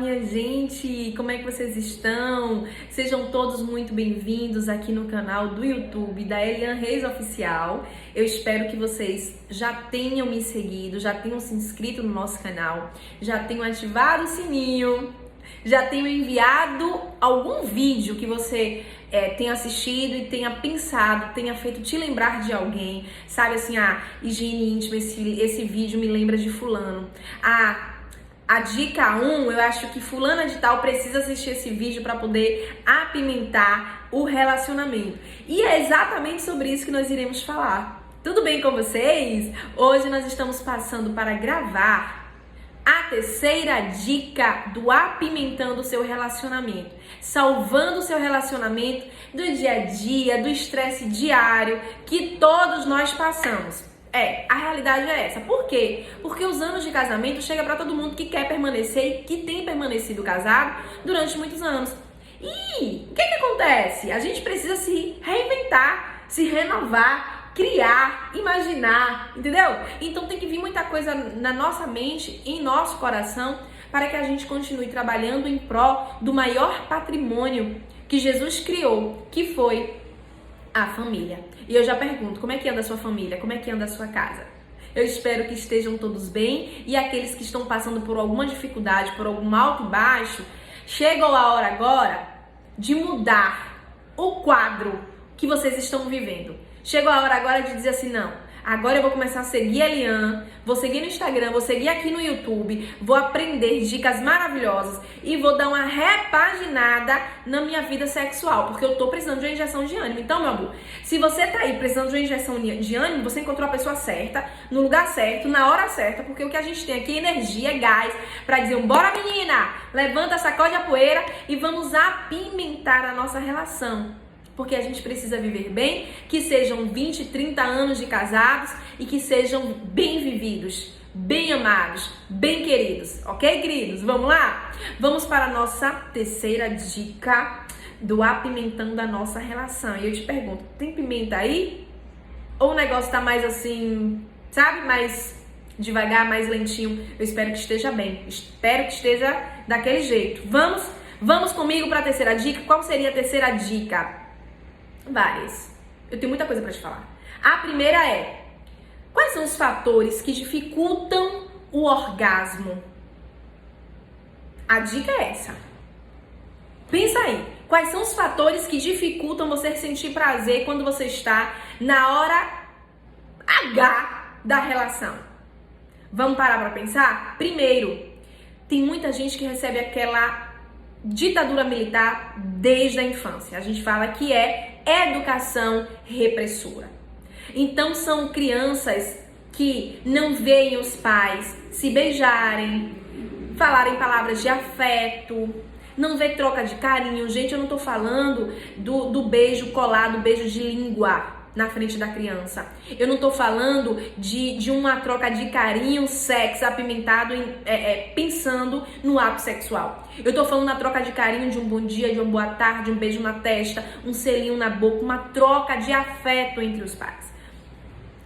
minha gente! Como é que vocês estão? Sejam todos muito bem-vindos aqui no canal do YouTube da Elian Reis Oficial. Eu espero que vocês já tenham me seguido, já tenham se inscrito no nosso canal, já tenham ativado o sininho, já tenham enviado algum vídeo que você tenha assistido e tenha pensado, tenha feito te lembrar de alguém, sabe assim, higiene íntima, esse vídeo me lembra de fulano. A dica 1, eu acho que fulana de tal precisa assistir esse vídeo para poder apimentar o relacionamento. E é exatamente sobre isso que nós iremos falar. Tudo bem com vocês? Hoje nós estamos passando para gravar a terceira dica do apimentando o seu relacionamento, salvando o seu relacionamento do dia a dia, do estresse diário que todos nós passamos. A realidade é essa. Por quê? Porque os anos de casamento chegam para todo mundo que quer permanecer e que tem permanecido casado durante muitos anos. E o que acontece? A gente precisa se reinventar, se renovar, criar, imaginar, entendeu? Então tem que vir muita coisa na nossa mente, em nosso coração, para que a gente continue trabalhando em prol do maior patrimônio que Jesus criou, que foi a família. E eu já pergunto, como é que anda a sua família? Como é que anda a sua casa? Eu espero que estejam todos bem e aqueles que estão passando por alguma dificuldade, por algum alto e baixo, chegou a hora agora de mudar o quadro que vocês estão vivendo. Chegou a hora agora de dizer assim, não, agora eu vou começar a seguir a Elian, vou seguir no Instagram, vou seguir aqui no YouTube, vou aprender dicas maravilhosas e vou dar uma repaginada na minha vida sexual, porque eu tô precisando de uma injeção de ânimo. Então, meu amor, se você tá aí precisando de uma injeção de ânimo, você encontrou a pessoa certa, no lugar certo, na hora certa, porque o que a gente tem aqui é energia, gás, pra dizer, bora menina, levanta, sacode a poeira e vamos apimentar a nossa relação. Porque a gente precisa viver bem, que sejam 20, 30 anos de casados e que sejam bem vividos, bem amados, bem queridos. Ok, queridos? Vamos lá? Vamos para a nossa terceira dica do apimentando a nossa relação. E eu te pergunto, tem pimenta aí? Ou o negócio tá mais assim, sabe? Mais devagar, mais lentinho? Eu espero que esteja bem. Espero que esteja daquele jeito. Vamos comigo para a terceira dica? Qual seria a terceira dica? Várias. Eu tenho muita coisa para te falar. A primeira é: quais são os fatores que dificultam o orgasmo? A dica é essa. Pensa aí. Quais são os fatores que dificultam você sentir prazer quando você está na hora H da relação? Vamos parar para pensar? Primeiro, tem muita gente que recebe aquela ditadura militar desde a infância. A gente fala que é educação repressora. Então são crianças que não veem os pais se beijarem, falarem palavras de afeto, não vê troca de carinho. Gente, eu não tô falando do beijo colado, beijo de língua na frente da criança. Eu não tô falando de uma troca de carinho, sexo apimentado, pensando no ato sexual. Eu tô falando da troca de carinho, de um bom dia, de uma boa tarde, um beijo na testa, um selinho na boca, uma troca de afeto entre os pais.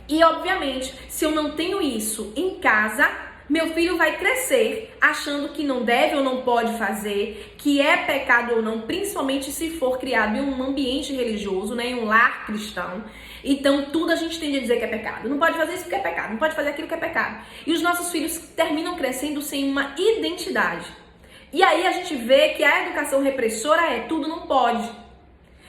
E, obviamente, se eu não tenho isso em casa, meu filho vai crescer achando que não deve ou não pode fazer, que é pecado ou não, principalmente se for criado em um ambiente religioso, né, em um lar cristão. Então, tudo a gente tende a dizer que é pecado. Não pode fazer isso porque é pecado, não pode fazer aquilo que é pecado. E os nossos filhos terminam crescendo sem uma identidade. E aí a gente vê que a educação repressora é tudo não pode.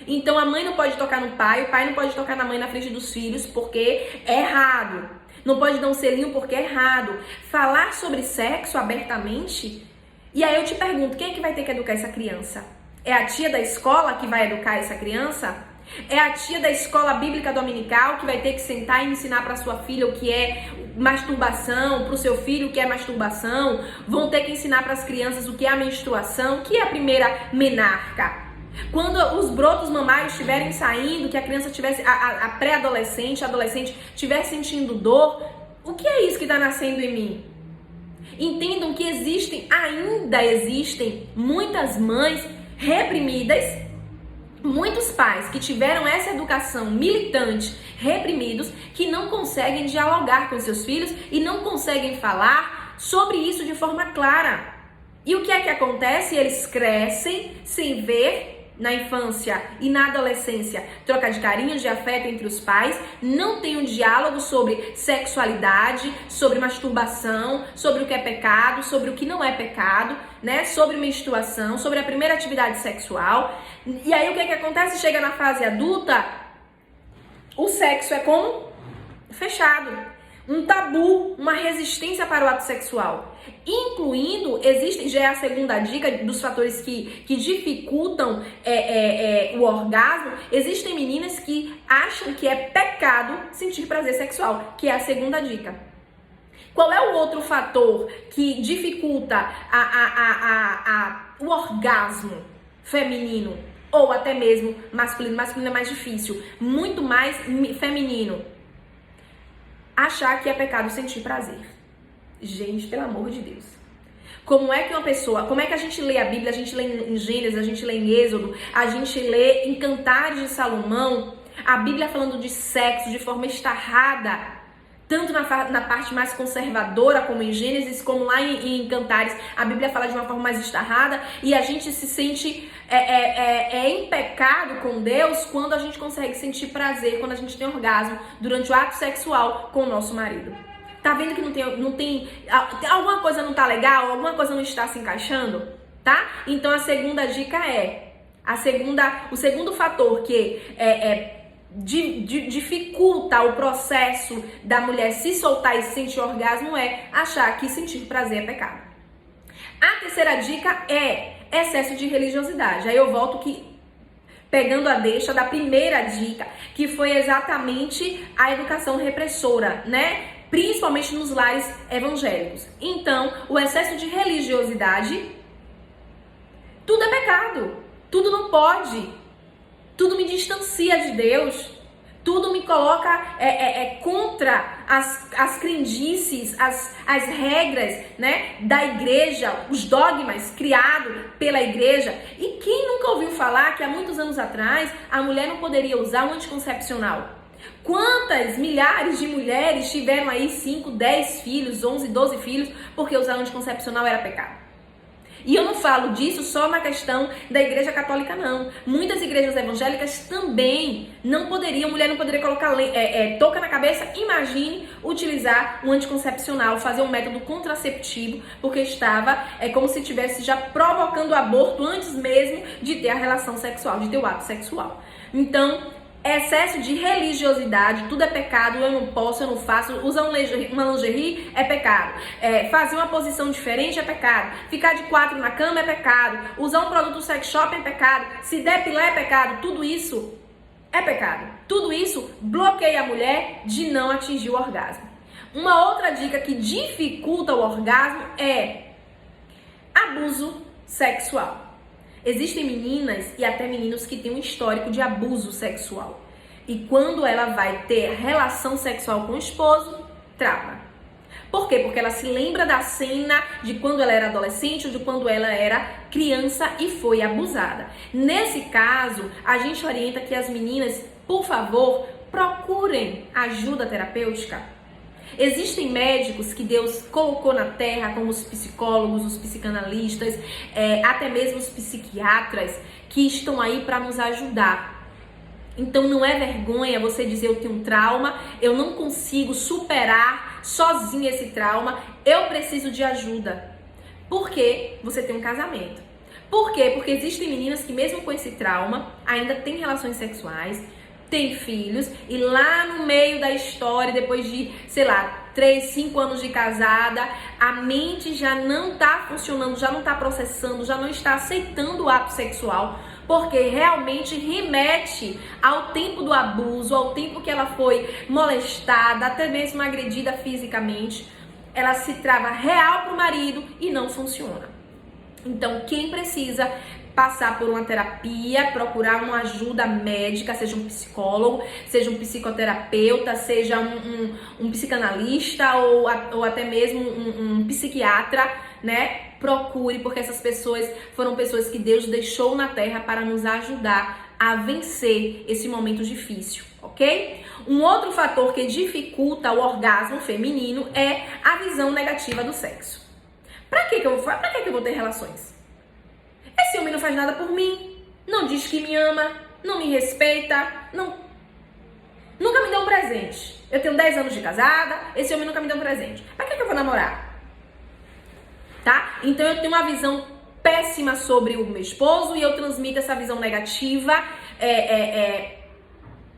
Então, a mãe não pode tocar no pai, o pai não pode tocar na mãe na frente dos filhos porque é errado. Não pode dar um selinho porque é errado. Falar sobre sexo abertamente. E aí eu te pergunto, quem é que vai ter que educar essa criança? É a tia da escola que vai educar essa criança? É a tia da escola bíblica dominical que vai ter que sentar e ensinar para sua filha o que é masturbação, para o seu filho o que é masturbação? Vão ter que ensinar para as crianças o que é a menstruação, o que é a primeira menarca? Quando os brotos mamários estiverem saindo, que a criança tivesse, a pré-adolescente, adolescente estiver sentindo dor, o que é isso que está nascendo em mim? Entendam que ainda existem muitas mães reprimidas, muitos pais que tiveram essa educação militante, reprimidos, que não conseguem dialogar com seus filhos e não conseguem falar sobre isso de forma clara. E o que é que acontece? Eles crescem sem ver na infância e na adolescência troca de carinho, de afeto entre os pais, não tem um diálogo sobre sexualidade, sobre masturbação, sobre o que é pecado, sobre o que não é pecado, né? Sobre menstruação, sobre a primeira atividade sexual. E aí o que é que acontece? Chega na fase adulta, o sexo é como? Fechado. Um tabu, uma resistência para o ato sexual. Incluindo, já é a segunda dica dos fatores que dificultam o orgasmo, existem meninas que acham que é pecado sentir prazer sexual, que é a segunda dica. Qual é o outro fator que dificulta o orgasmo feminino? Ou até mesmo masculino? Masculino é mais difícil, muito mais feminino. Achar que é pecado sentir prazer. Gente, pelo amor de Deus. Como é que a gente lê a Bíblia, a gente lê em Gênesis, a gente lê em Êxodo, a gente lê em Cantares de Salomão, a Bíblia falando de sexo de forma estarrada, tanto na parte mais conservadora, como em Gênesis, como lá em Cantares, a Bíblia fala de uma forma mais estarrada, e a gente se sente em pecado com Deus quando a gente consegue sentir prazer, quando a gente tem orgasmo durante o ato sexual com o nosso marido. Tá vendo que não tem alguma coisa não tá legal, alguma coisa não está se encaixando, tá? Então a segunda dica o segundo fator que dificulta o processo da mulher se soltar e sentir orgasmo é achar que sentir prazer é pecado. A terceira dica é excesso de religiosidade. Aí eu volto pegando a deixa da primeira dica, que foi exatamente a educação repressora, né? Principalmente nos lares evangélicos. Então, o excesso de religiosidade, tudo é pecado, tudo não pode, tudo me distancia de Deus, tudo me coloca contra as crendices, as regras, né, da igreja, os dogmas criados pela igreja. E quem nunca ouviu falar que há muitos anos atrás a mulher não poderia usar um anticoncepcional? Quantas milhares de mulheres tiveram aí 5, 10 filhos, 11, 12 filhos, porque usar anticoncepcional era pecado? E eu não falo disso só na questão da igreja católica, não. Muitas igrejas evangélicas também mulher não poderia colocar touca na cabeça. Imagine utilizar um anticoncepcional, fazer um método contraceptivo, porque estava como se estivesse já provocando o aborto antes mesmo de ter a relação sexual, de ter o ato sexual. Então, excesso de religiosidade, tudo é pecado, eu não posso, eu não faço, usar uma lingerie é pecado, fazer uma posição diferente é pecado, ficar de 4 na cama é pecado, usar um produto sex shop é pecado, se depilar é pecado, tudo isso é pecado. Tudo isso bloqueia a mulher de não atingir o orgasmo. Uma outra dica que dificulta o orgasmo é abuso sexual. Existem meninas e até meninos que têm um histórico de abuso sexual. E quando ela vai ter relação sexual com o esposo, trava. Por quê? Porque ela se lembra da cena de quando ela era adolescente ou de quando ela era criança e foi abusada. Nesse caso, a gente orienta que as meninas, por favor, procurem ajuda terapêutica. Existem médicos que Deus colocou na terra, como os psicólogos, os psicanalistas, até mesmo os psiquiatras, que estão aí para nos ajudar. Então não é vergonha você dizer eu tenho um trauma, eu não consigo superar sozinha esse trauma, eu preciso de ajuda. Porque você tem um casamento. Por quê? Porque existem meninas que mesmo com esse trauma ainda têm relações sexuais, tem filhos, e lá no meio da história, depois de, 3, 5 anos de casada, a mente já não tá funcionando, já não tá processando, já não está aceitando o ato sexual, porque realmente remete ao tempo do abuso, ao tempo que ela foi molestada, até mesmo agredida fisicamente. Ela se trava real pro marido e não funciona. Então, quem precisa passar por uma terapia, procurar uma ajuda médica, seja um psicólogo, seja um psicoterapeuta, seja um psicanalista ou até mesmo um psiquiatra, né? Procure, porque essas pessoas foram pessoas que Deus deixou na terra para nos ajudar a vencer esse momento difícil, ok? Um outro fator que dificulta o orgasmo feminino é a visão negativa do sexo. Pra que eu vou ter relações? Esse homem não faz nada por mim, não diz que me ama, não me respeita, nunca me deu um presente. Eu tenho 10 anos de casada, esse homem nunca me deu um presente. Pra que eu vou namorar? Tá? Então eu tenho uma visão péssima sobre o meu esposo e eu transmito essa visão negativa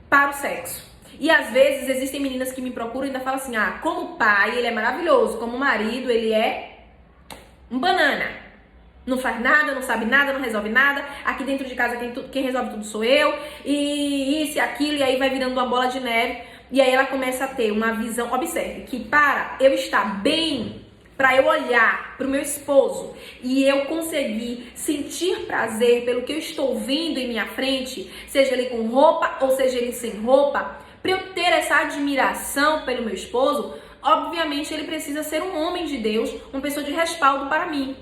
para o sexo. E às vezes existem meninas que me procuram e ainda falam assim, como pai ele é maravilhoso, como marido ele é um banana. Não faz nada, não sabe nada, não resolve nada. Aqui dentro de casa quem resolve tudo sou eu. E isso e aquilo, e aí vai virando uma bola de neve. E aí ela começa a ter uma visão, observe, que para eu estar bem, para eu olhar para o meu esposo e eu conseguir sentir prazer pelo que eu estou vendo em minha frente, seja ele com roupa ou seja ele sem roupa, para eu ter essa admiração pelo meu esposo, obviamente ele precisa ser um homem de Deus, uma pessoa de respaldo para mim.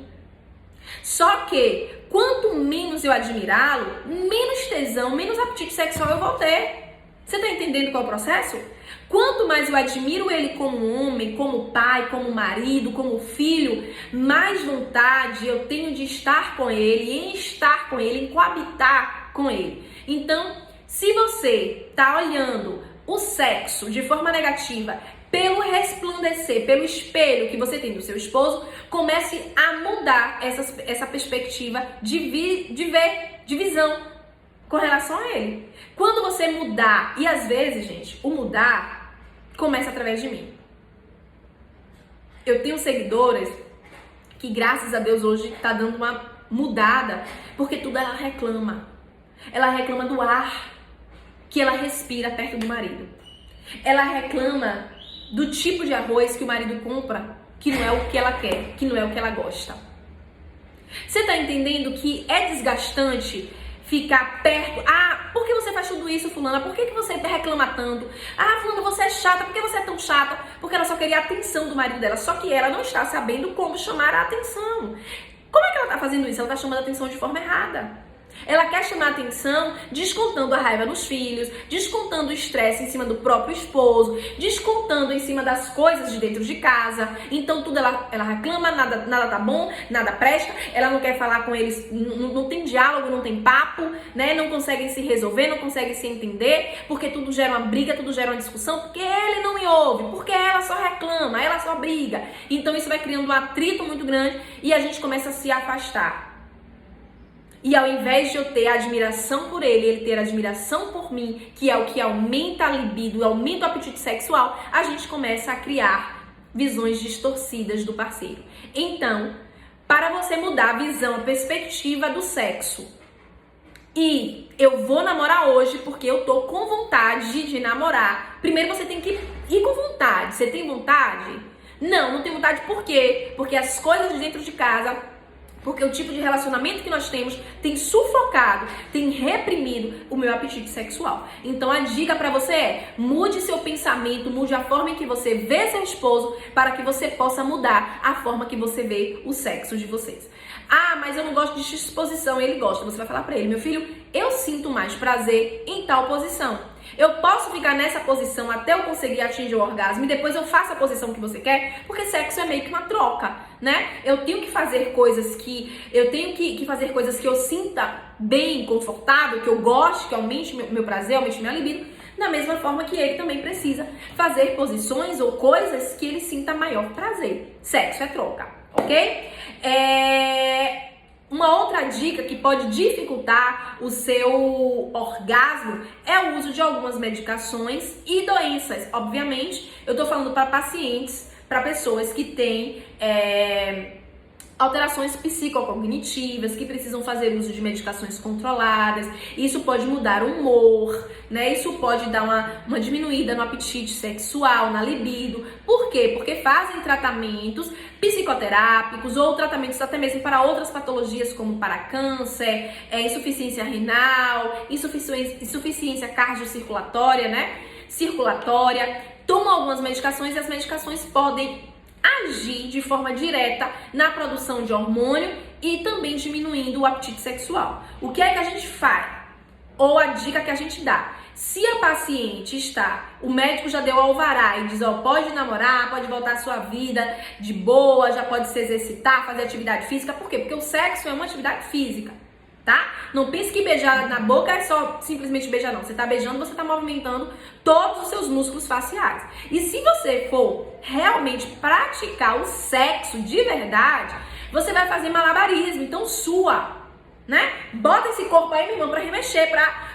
Só que, quanto menos eu admirá-lo, menos tesão, menos apetite sexual eu vou ter. Você tá entendendo qual é o processo? Quanto mais eu admiro ele como homem, como pai, como marido, como filho, mais vontade eu tenho de estar com ele, em estar com ele, em coabitar com ele. Então, se você tá olhando o sexo de forma negativa, pelo resplandecer, pelo espelho que você tem do seu esposo, comece a mudar essa perspectiva de visão com relação a ele. Quando você mudar, e às vezes, gente, o mudar começa através de mim. Eu tenho seguidoras que, graças a Deus, hoje tá dando uma mudada, porque tudo ela reclama. Ela reclama do ar que ela respira perto do marido. Ela reclama do tipo de arroz que o marido compra, que não é o que ela quer, que não é o que ela gosta. Você tá entendendo que é desgastante ficar perto? Por que você faz tudo isso, fulana? Por que você reclama tanto? Fulana, você é chata. Por que você é tão chata? Porque ela só queria a atenção do marido dela, só que ela não está sabendo como chamar a atenção. Como é que ela tá fazendo isso? Ela tá chamando a atenção de forma errada. Ela quer chamar a atenção descontando a raiva nos filhos, descontando o estresse em cima do próprio esposo, descontando em cima das coisas de dentro de casa. Então tudo ela reclama, nada tá bom, nada presta, ela não quer falar com eles, não tem diálogo, não tem papo, né? Não conseguem se resolver, não conseguem se entender, porque tudo gera uma briga, tudo gera uma discussão, porque ele não me ouve, porque ela só reclama, ela só briga. Então isso vai criando um atrito muito grande e a gente começa a se afastar. E ao invés de eu ter admiração por ele ter admiração por mim, que é o que aumenta a libido, aumenta o apetite sexual, a gente começa a criar visões distorcidas do parceiro. Então, para você mudar a visão, a perspectiva do sexo, e eu vou namorar hoje porque eu tô com vontade de namorar, primeiro você tem que ir com vontade. Você tem vontade? Não tem vontade por quê? Porque as coisas de dentro de casa, porque o tipo de relacionamento que nós temos tem sufocado, tem reprimido o meu apetite sexual. Então a dica pra você é: mude seu pensamento, mude a forma em que você vê seu esposo, para que você possa mudar a forma que você vê o sexo de vocês. Mas eu não gosto de exposição. Ele gosta. Você vai falar pra ele: meu filho, eu sinto mais prazer em tal posição. Eu posso ficar nessa posição até eu conseguir atingir o orgasmo e depois eu faço a posição que você quer, porque sexo é meio que uma troca, né? Eu tenho que fazer coisas que fazer coisas que eu sinta bem, confortável, que eu goste, que aumente meu prazer, aumente minha libido, da mesma forma que ele também precisa fazer posições ou coisas que ele sinta maior prazer. Sexo é troca, ok? Uma outra dica que pode dificultar o seu orgasmo é o uso de algumas medicações e doenças. Obviamente, eu tô falando para pacientes, para pessoas que têm alterações psicocognitivas, que precisam fazer uso de medicações controladas. Isso pode mudar o humor, né? Isso pode dar uma diminuída no apetite sexual, na libido. Por quê? Porque fazem tratamentos psicoterápicos ou tratamentos até mesmo para outras patologias, como para câncer, insuficiência renal, insuficiência cardiocirculatória, né? Circulatória. Tomam algumas medicações e as medicações podem agir de forma direta na produção de hormônio e também diminuindo o apetite sexual. O que é que a gente faz? Ou a dica que a gente dá? Se a paciente o médico já deu alvará e diz, ó, pode namorar, pode voltar à sua vida de boa, já pode se exercitar, fazer atividade física. Por quê? Porque o sexo é uma atividade física, tá? Não pense que beijar na boca é só simplesmente beijar, não. Você tá beijando, você tá movimentando todos os seus músculos faciais. E se você for realmente praticar o sexo de verdade, você vai fazer malabarismo, então sua, né? Bota esse corpo aí, meu irmão, pra remexer,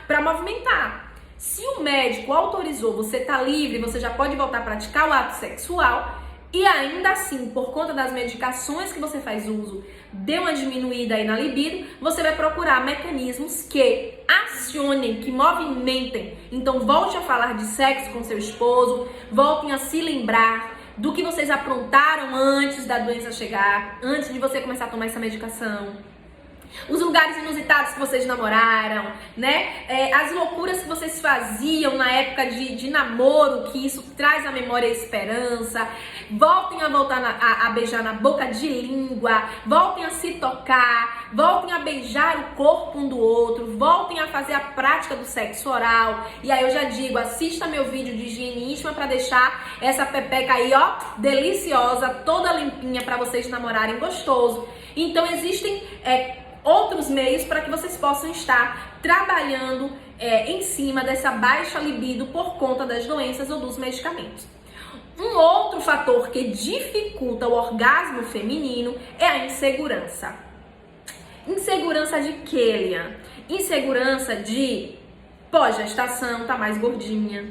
pra movimentar. Se o médico autorizou, você tá livre, você já pode voltar a praticar o ato sexual e ainda assim, por conta das medicações que você faz uso, deu uma diminuída aí na libido, você vai procurar mecanismos que acionem, que movimentem. Então volte a falar de sexo com seu esposo, voltem a se lembrar do que vocês aprontaram antes da doença chegar, antes de você começar a tomar essa medicação. Os lugares inusitados que vocês namoraram, né? As loucuras que vocês faziam na época de namoro, que isso traz à memória a esperança. Voltem a voltar a beijar na boca de língua, voltem a se tocar, voltem a beijar o corpo um do outro, voltem a fazer a prática do sexo oral. E aí eu já digo, assista meu vídeo de higiene íntima pra deixar essa pepeca aí, ó, deliciosa, toda limpinha pra vocês namorarem gostoso. Então existem outros meios para que vocês possam estar trabalhando em cima dessa baixa libido por conta das doenças ou dos medicamentos. Um outro fator que dificulta o orgasmo feminino é a insegurança. Insegurança de quê, Eliane? Insegurança de pós-gestação, tá mais gordinha,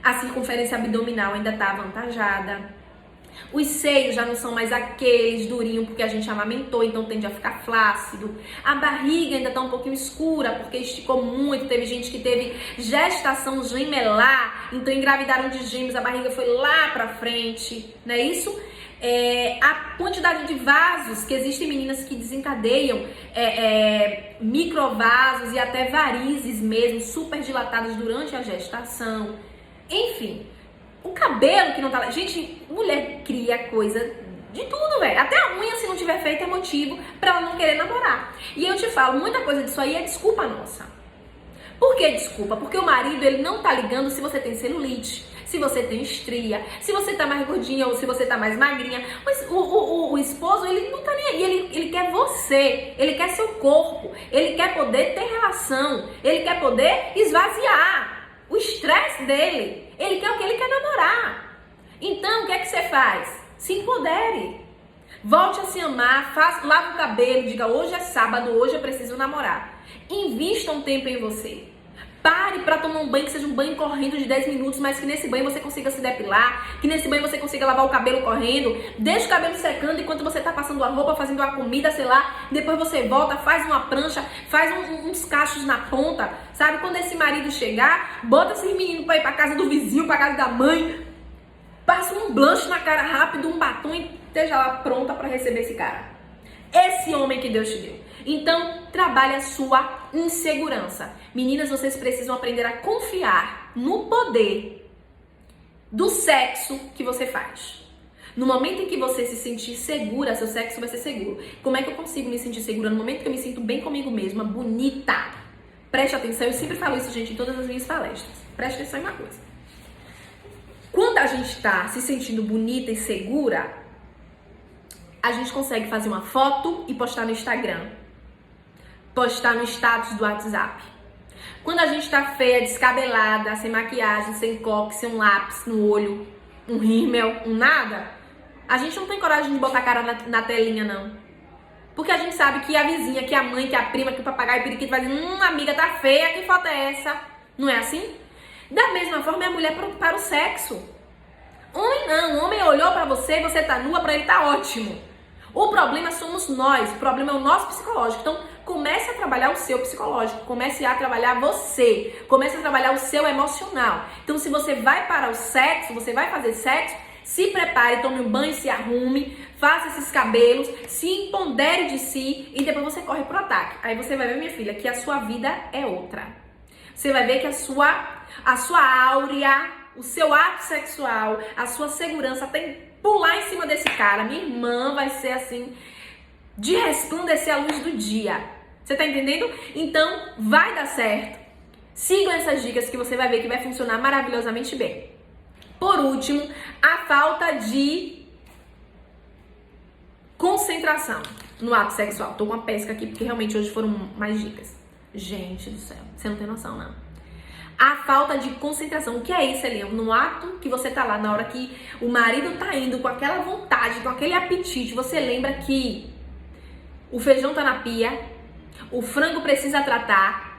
a circunferência abdominal ainda tá avantajada, os seios já não são mais aqueles durinhos porque a gente amamentou, então tende a ficar flácido. A barriga ainda tá um pouquinho escura porque esticou muito. Teve gente que teve gestação gemelar, então engravidaram de gêmeos, a barriga foi lá pra frente, não é isso? A quantidade de vasos, que existem meninas que desencadeiam microvasos e até varizes mesmo, super dilatadas durante a gestação. Enfim, o cabelo que não tá lá. Gente, mulher cria coisa de tudo, velho. Até a unha, se não tiver feita, é motivo pra ela não querer namorar. E eu te falo, muita coisa disso aí é desculpa nossa. Por que desculpa? Porque o marido, ele não tá ligando se você tem celulite, se você tem estria, se você tá mais gordinha ou se você tá mais magrinha. Mas o esposo, ele não tá nem aí. Ele quer você, ele quer seu corpo, ele quer poder ter relação, ele quer poder esvaziar o estresse dele. Ele quer o que? Ele quer namorar. Então, o que é que você faz? Se empodere. Volte a se amar, lava o cabelo, diga, hoje é sábado, hoje eu preciso namorar. Invista um tempo em você. Pare para tomar um banho, que seja um banho correndo de 10 minutos, mas que nesse banho você consiga se depilar, que nesse banho você consiga lavar o cabelo correndo, deixa o cabelo secando enquanto você tá passando a roupa, fazendo a comida, sei lá, depois você volta, faz uma prancha, faz uns cachos na ponta, sabe? Quando esse marido chegar, bota esse menino pra ir pra casa do vizinho, pra casa da mãe, passa um blush na cara rápido, um batom e esteja lá pronta para receber esse cara. Esse homem que Deus te deu. Então, trabalhe a sua insegurança. Meninas, vocês precisam aprender a confiar no poder do sexo que você faz. No momento em que você se sentir segura, seu sexo vai ser seguro. Como é que eu consigo me sentir segura? No momento que eu me sinto bem comigo mesma, bonita. Preste atenção, eu sempre falo isso, gente, em todas as minhas palestras. Preste atenção em uma coisa. Quando a gente tá se sentindo bonita e segura, a gente consegue fazer uma foto e postar no Instagram. Postar no status do WhatsApp. Quando a gente tá feia, descabelada, sem maquiagem, sem coque, sem um lápis no olho, um rímel, um nada, a gente não tem coragem de botar a cara na telinha, não. Porque a gente sabe que a vizinha, que a mãe, que a prima, que o papagaio, o periquito vai dizer, amiga, tá feia, que foto é essa? Não é assim? Da mesma forma, é a mulher para o sexo. Homem não, o homem olhou pra você, você tá nua, pra ele tá ótimo. O problema somos nós, o problema é o nosso psicológico. Então, comece a trabalhar o seu psicológico, comece a trabalhar você, comece a trabalhar o seu emocional. Então, se você vai para o sexo, você vai fazer sexo, se prepare, tome um banho, se arrume, faça esses cabelos, se empodere de si e depois você corre pro ataque. Aí você vai ver, minha filha, que a sua vida é outra. Você vai ver que a sua áurea, o seu ato sexual, a sua segurança tem pular em cima desse cara. Minha irmã vai ser assim, de resplandecer a luz do dia. Você tá entendendo? Então, vai dar certo. Sigam essas dicas que você vai ver que vai funcionar maravilhosamente bem. Por último, a falta de concentração no ato sexual. Tô com uma pesca aqui porque realmente hoje foram mais dicas. Gente do céu, você não tem noção, não. A falta de concentração. O que é isso, Eliane? No ato que você tá lá, na hora que o marido tá indo com aquela vontade, com aquele apetite, você lembra que o feijão tá na pia, o frango precisa tratar,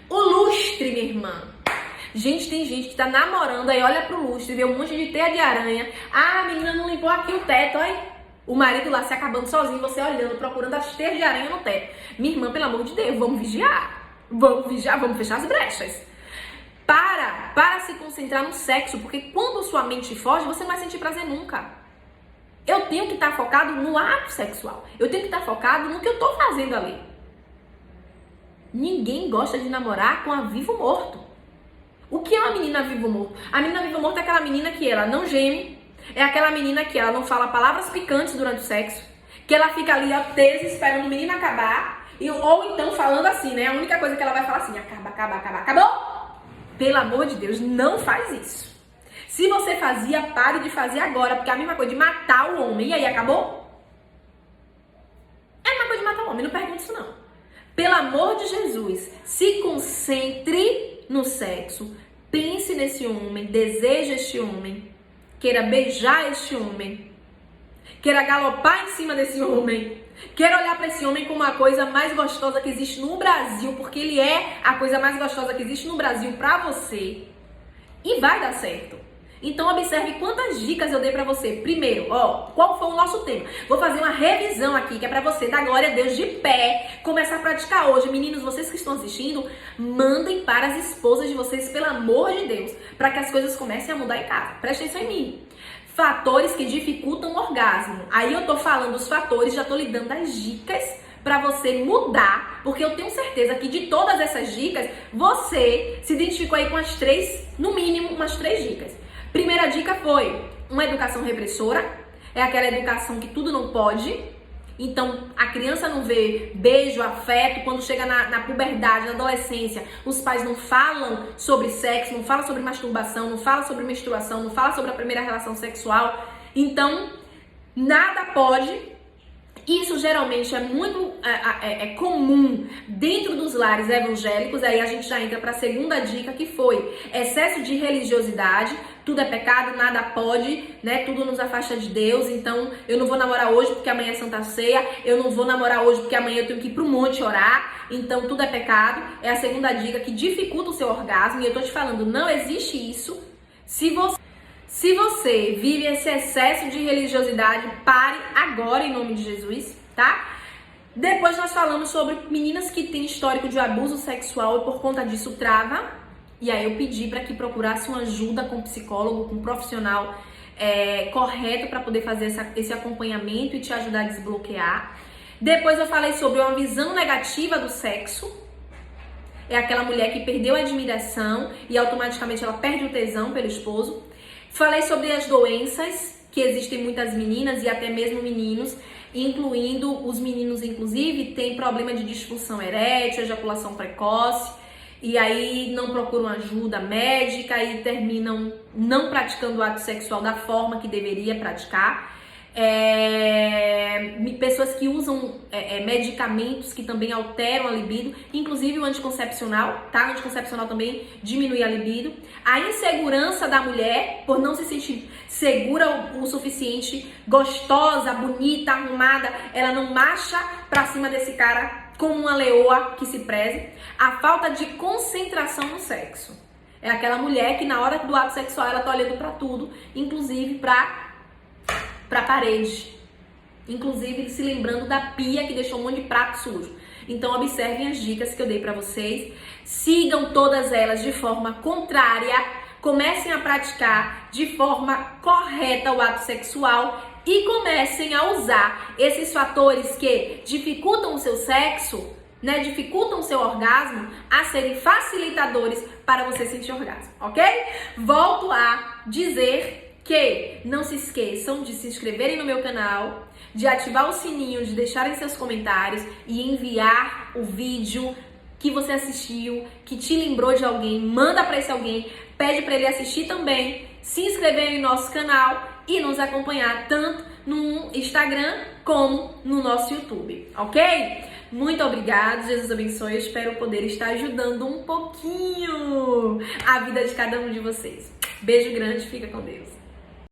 o lustre, minha irmã. Gente, tem gente que tá namorando, aí olha pro lustre, vê um monte de teia de aranha. Ah, a menina não limpou aqui o teto, olha. O marido lá se acabando sozinho, você olhando, procurando as teias de aranha no teto. Minha irmã, pelo amor de Deus, vamos vigiar. Vamos vigiar, vamos fechar as brechas. Para se concentrar no sexo, porque quando sua mente foge, você não vai sentir prazer nunca. Eu tenho que estar focado no ato sexual. Eu tenho que estar focado no que eu tô fazendo ali. Ninguém gosta de namorar com a vivo morto. O que é uma menina vivo morto? A menina vivo morto é aquela menina que ela não geme, é aquela menina que ela não fala palavras picantes durante o sexo, que ela fica ali tesa esperando o menino acabar, ou então falando assim, né? A única coisa que ela vai falar assim, acabou? Pelo amor de Deus, não faz isso. Se você fazia, pare de fazer agora, porque é a mesma coisa de matar o homem. E aí, acabou? É a mesma coisa de matar o homem, não pergunte isso não. Pelo amor de Jesus, se concentre no sexo, pense nesse homem, deseje este homem, queira beijar este homem, queira galopar em cima desse homem, queira olhar para esse homem como a coisa mais gostosa que existe no Brasil, porque ele é a coisa mais gostosa que existe no Brasil para você, e vai dar certo. Então observe quantas dicas eu dei pra você. Primeiro, qual foi o nosso tema? Vou fazer uma revisão aqui, que é pra você dar glória a Deus de pé, começar a praticar hoje. Meninos, vocês que estão assistindo, mandem para as esposas de vocês, pelo amor de Deus, pra que as coisas comecem a mudar em casa. Presta atenção em mim. Fatores que dificultam o orgasmo. Aí eu tô falando os fatores, já tô lhe dando as dicas pra você mudar, porque eu tenho certeza que de todas essas dicas, você se identificou aí com as 3, no mínimo, umas 3 dicas. Primeira dica foi uma educação repressora, é aquela educação que tudo não pode. Então, a criança não vê beijo, afeto, quando chega na puberdade, na adolescência, os pais não falam sobre sexo, não falam sobre masturbação, não falam sobre menstruação, não falam sobre a primeira relação sexual. Então, nada pode. Isso geralmente é muito comum dentro dos lares evangélicos. Aí a gente já entra para a segunda dica, que foi excesso de religiosidade. Tudo é pecado, nada pode, né? Tudo nos afasta de Deus. Então eu não vou namorar hoje porque amanhã é Santa Ceia. Eu não vou namorar hoje porque amanhã eu tenho que ir pro monte orar. Então tudo é pecado. É a segunda dica que dificulta o seu orgasmo. E eu tô te falando, não existe isso. Se você vive esse excesso de religiosidade, pare agora em nome de Jesus, tá? Depois nós falamos sobre meninas que têm histórico de abuso sexual e por conta disso trava. E aí eu pedi para que procurasse uma ajuda com um psicólogo, com um profissional correto para poder fazer esse acompanhamento e te ajudar a desbloquear. Depois eu falei sobre uma visão negativa do sexo. É aquela mulher que perdeu a admiração e automaticamente ela perde o tesão pelo esposo. Falei sobre as doenças, que existem muitas meninas e até mesmo meninos, incluindo os meninos, inclusive, tem problema de disfunção erétil, ejaculação precoce, e aí não procuram ajuda médica e terminam não praticando o ato sexual da forma que deveria praticar. Pessoas que usam medicamentos que também alteram a libido, inclusive o anticoncepcional, tá? O anticoncepcional também diminui a libido. A insegurança da mulher, por não se sentir segura o suficiente, gostosa, bonita, arrumada, ela não marcha pra cima desse cara como uma leoa que se preze. A falta de concentração no sexo. É aquela mulher que na hora do ato sexual ela tá olhando pra tudo, inclusive pra parede, inclusive se lembrando da pia que deixou um monte de prato sujo. Então observem as dicas que eu dei para vocês, sigam todas elas de forma contrária, comecem a praticar de forma correta o ato sexual e comecem a usar esses fatores que dificultam o seu sexo, né, dificultam o seu orgasmo, a serem facilitadores para você sentir orgasmo, ok? Volto a dizer que não se esqueçam de se inscreverem no meu canal, de ativar o sininho, de deixarem seus comentários e enviar o vídeo que você assistiu, que te lembrou de alguém, manda para esse alguém, pede para ele assistir também, se inscrever em nosso canal e nos acompanhar tanto no Instagram como no nosso YouTube, ok? Muito obrigada, Jesus abençoe, eu espero poder estar ajudando um pouquinho a vida de cada um de vocês. Beijo grande, fica com Deus.